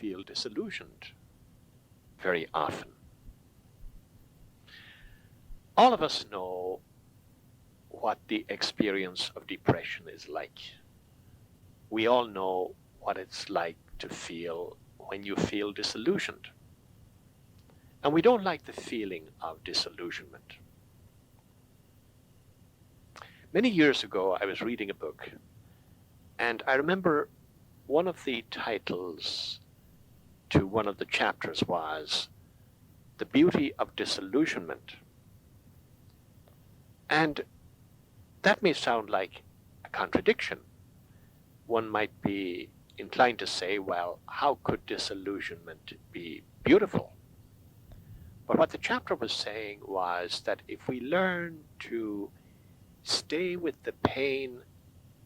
feel disillusioned very often. All of us know what the experience of depression is like. We all know what it's like to feel when you feel disillusioned. And we don't like the feeling of disillusionment. Many years ago, I was reading a book, and I remember one of the titles to one of the chapters was The Beauty of Disillusionment. And that may sound like a contradiction. One might be inclined to say, well, how could disillusionment be beautiful? But what the chapter was saying was that if we learn to stay with the pain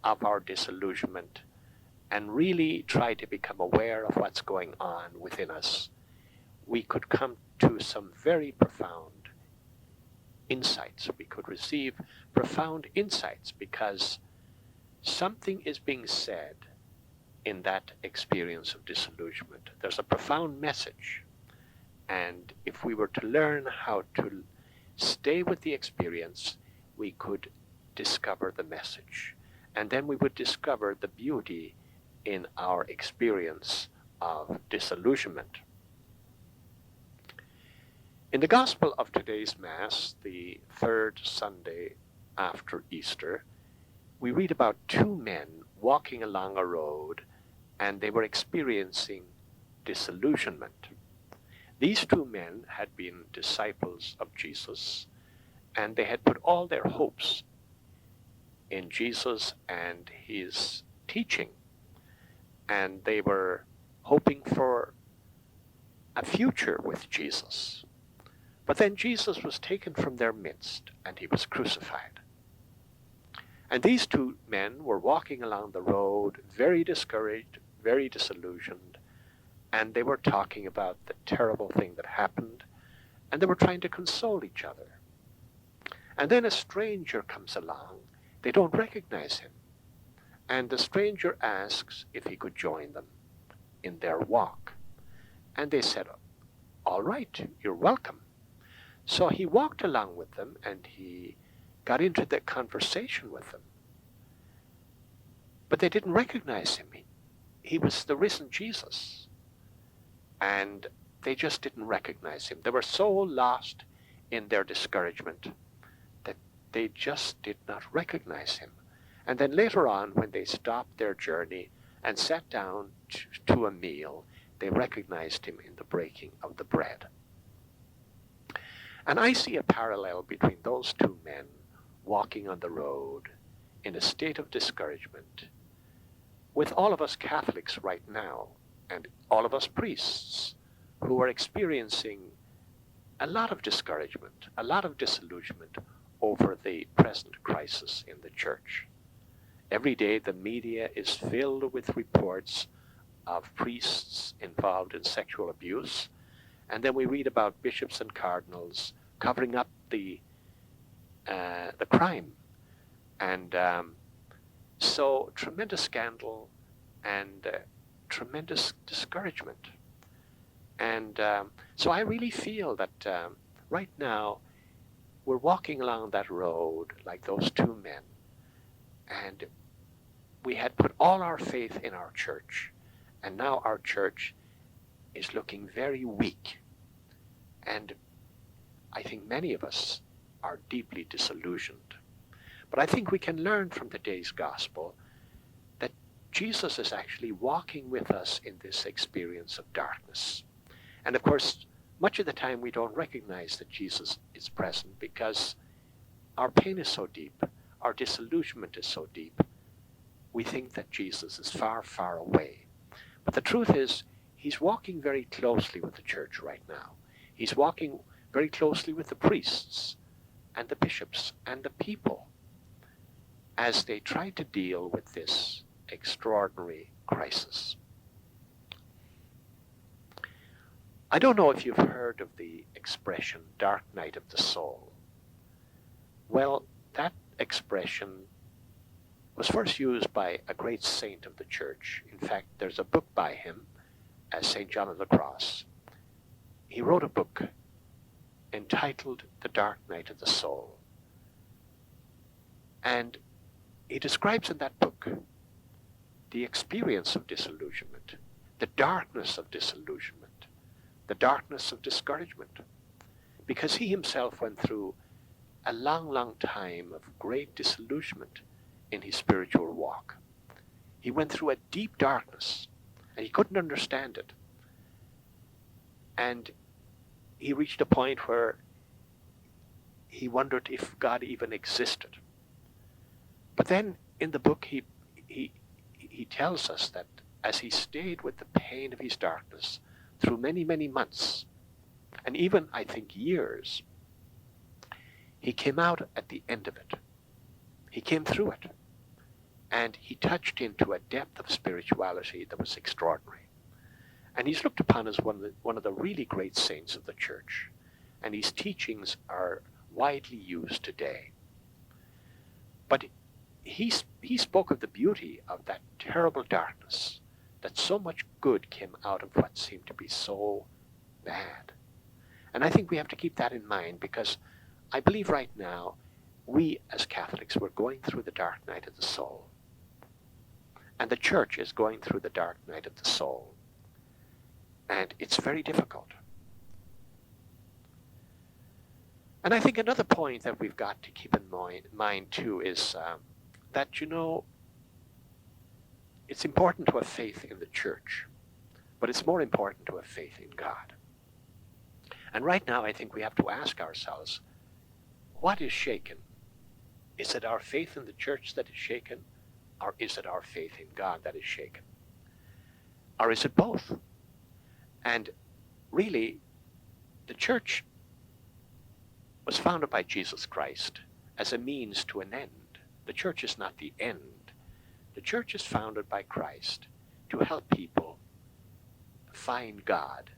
of our disillusionment and really try to become aware of what's going on within us, we could come to some very profound insights. We could receive profound insights because something is being said in that experience of disillusionment. There's a profound message. And if we were to learn how to stay with the experience, we could discover the message. And then we would discover the beauty in our experience of disillusionment. In the Gospel of today's Mass, the third Sunday after Easter, we read about two men walking along a road, and they were experiencing disillusionment. These two men had been disciples of Jesus, and they had put all their hopes in Jesus and his teaching. And they were hoping for a future with Jesus. But then Jesus was taken from their midst, and he was crucified. And these two men were walking along the road, very discouraged, very disillusioned, and they were talking about the terrible thing that happened, and they were trying to console each other. And then a stranger comes along. They don't recognize him. And the stranger asks if he could join them in their walk. And they said, all right, you're welcome. So he walked along with them, and he got into the conversation with them. But they didn't recognize him. He was the risen Jesus. And they just didn't recognize him. They were so lost in their discouragement that they just did not recognize him. And then later on, when they stopped their journey and sat down to a meal, they recognized him in the breaking of the bread. And I see a parallel between those two men walking on the road in a state of discouragement with all of us Catholics right now, and all of us priests who are experiencing a lot of discouragement, a lot of disillusionment over the present crisis in the Church. Every day the media is filled with reports of priests involved in sexual abuse, and then we read about bishops and cardinals covering up the crime. And so tremendous scandal and tremendous discouragement. And so I really feel that right now we're walking along that road like those two men, and we had put all our faith in our church, and now our church is looking very weak. And I think many of us are deeply disillusioned. But I think we can learn from today's gospel that Jesus is actually walking with us in this experience of darkness. And of course, much of the time we don't recognize that Jesus is present because our pain is so deep, our disillusionment is so deep. We think that Jesus is far, far away. But the truth is, he's walking very closely with the church right now. He's walking very closely with the priests and the bishops and the people as they try to deal with this extraordinary crisis. I don't know if you've heard of the expression, dark night of the soul. Well, that expression was first used by a great saint of the church. In fact, there's a book by him, as St. John of the Cross, he wrote a book entitled The Dark Night of the Soul. And he describes in that book the experience of disillusionment, the darkness of disillusionment, the darkness of discouragement, because he himself went through a long, long time of great disillusionment in his spiritual walk. He went through a deep darkness, and he couldn't understand it. And he reached a point where he wondered if God even existed. But then in the book, he tells us that as he stayed with the pain of his darkness through many, many months, and even, I think, years, he came out at the end of it. He came through it. And he touched into a depth of spirituality that was extraordinary. And he's looked upon as one of the really great saints of the church. And his teachings are widely used today. But he spoke of the beauty of that terrible darkness, that so much good came out of what seemed to be so bad. And I think we have to keep that in mind, because I believe right now, we as Catholics, we're going through the dark night of the soul. And the church is going through the dark night of the soul. And it's very difficult. And I think another point that we've got to keep in mind too is that, it's important to have faith in the church, but it's more important to have faith in God. And right now, I think we have to ask ourselves, what is shaken? Is it our faith in the church that is shaken? Or is it our faith in God that is shaken? Or is it both? And really, the church was founded by Jesus Christ as a means to an end. The church is not the end. The church is founded by Christ to help people find God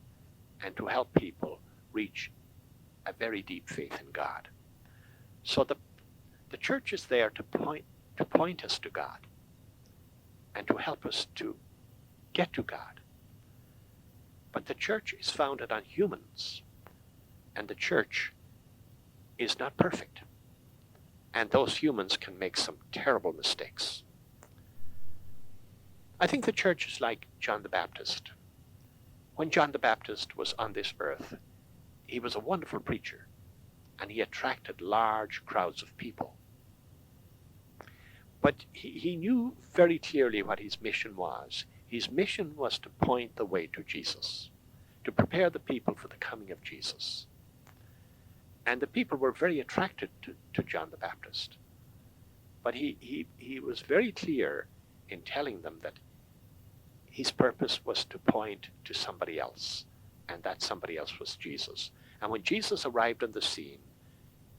and to help people reach a very deep faith in God. So the church is there to point us to God and to help us to get to God. But the church is founded on humans, and the church is not perfect. And those humans can make some terrible mistakes. I think the church is like John the Baptist. When John the Baptist was on this earth, he was a wonderful preacher, and he attracted large crowds of people. But he knew very clearly what his mission was. His mission was to point the way to Jesus, to prepare the people for the coming of Jesus. And the people were very attracted to John the Baptist. But he was very clear in telling them that his purpose was to point to somebody else, and that somebody else was Jesus. And when Jesus arrived on the scene,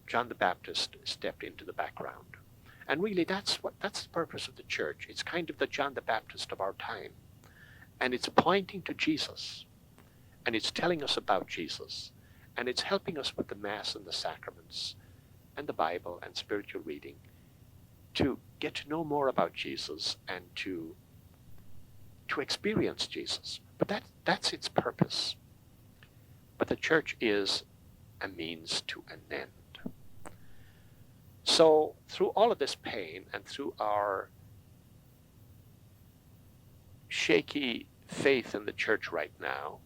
John the Baptist stepped into the background. And really, that's the purpose of the church. It's kind of the John the Baptist of our time. And it's pointing to Jesus. And it's telling us about Jesus. And it's helping us with the Mass and the sacraments and the Bible and spiritual reading to get to know more about Jesus and to experience Jesus. But that's its purpose. But the church is a means to an end. So through all of this pain and through our shaky faith in the church right now,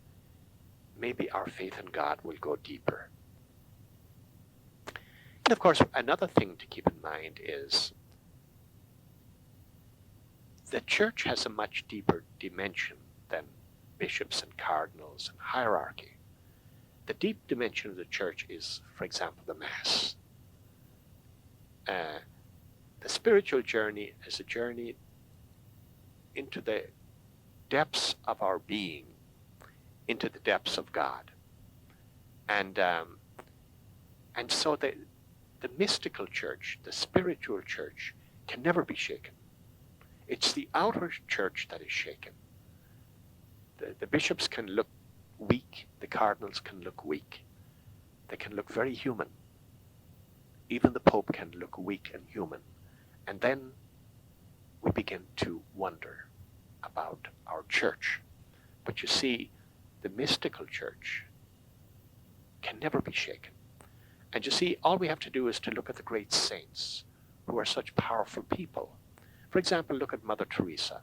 maybe our faith in God will go deeper. And of course, another thing to keep in mind is the church has a much deeper dimension than bishops and cardinals and hierarchy. The deep dimension of the church is, for example, the Mass. The spiritual journey is a journey into the depths of our being, into the depths of God. And so the mystical church, the spiritual church, can never be shaken. It's the outer church that is shaken. The bishops can look weak, the cardinals can look weak. They can look very human. Even the Pope can look weak and human. And then we begin to wonder about our church. But you see, the mystical church can never be shaken. And you see, all we have to do is to look at the great saints who are such powerful people. For example, look at Mother Teresa.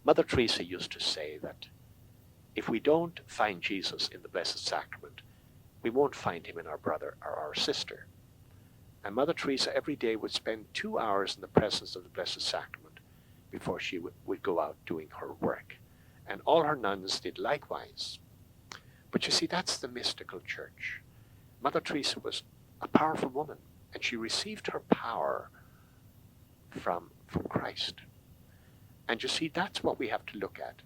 Mother Teresa used to say that if we don't find Jesus in the Blessed Sacrament, we won't find him in our brother or our sister. And Mother Teresa every day would spend 2 hours in the presence of the Blessed Sacrament before she would go out doing her work. And all her nuns did likewise. But you see, that's the mystical church. Mother Teresa was a powerful woman, and she received her power from Christ. And you see, that's what we have to look at.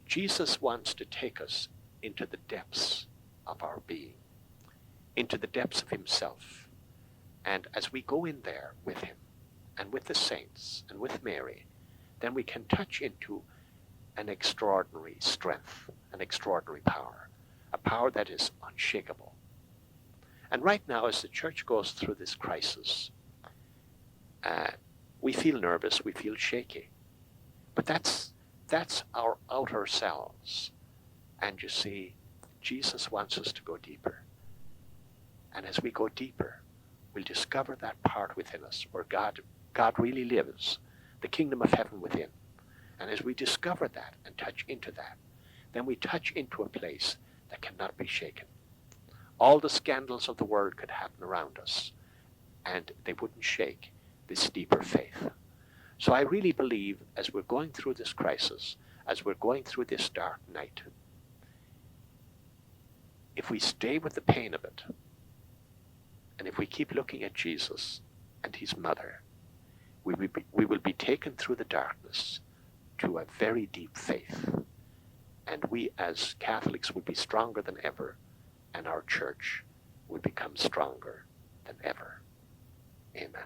Jesus wants to take us into the depths of our being, into the depths of himself. And as we go in there with him, and with the saints, and with Mary, then we can touch into an extraordinary strength, an extraordinary power, a power that is unshakable. And right now, as the church goes through this crisis, we feel nervous, we feel shaky. But that's our outer selves. And you see, Jesus wants us to go deeper. And as we go deeper, we'll discover that part within us where God really lives, the kingdom of heaven within. And as we discover that and touch into that, then we touch into a place that cannot be shaken. All the scandals of the world could happen around us, and they wouldn't shake this deeper faith. So I really believe, as we're going through this crisis, as we're going through this dark night, if we stay with the pain of it, and if we keep looking at Jesus and his mother, we will be taken through the darkness to a very deep faith. And we as Catholics will be stronger than ever, and our church will become stronger than ever. Amen.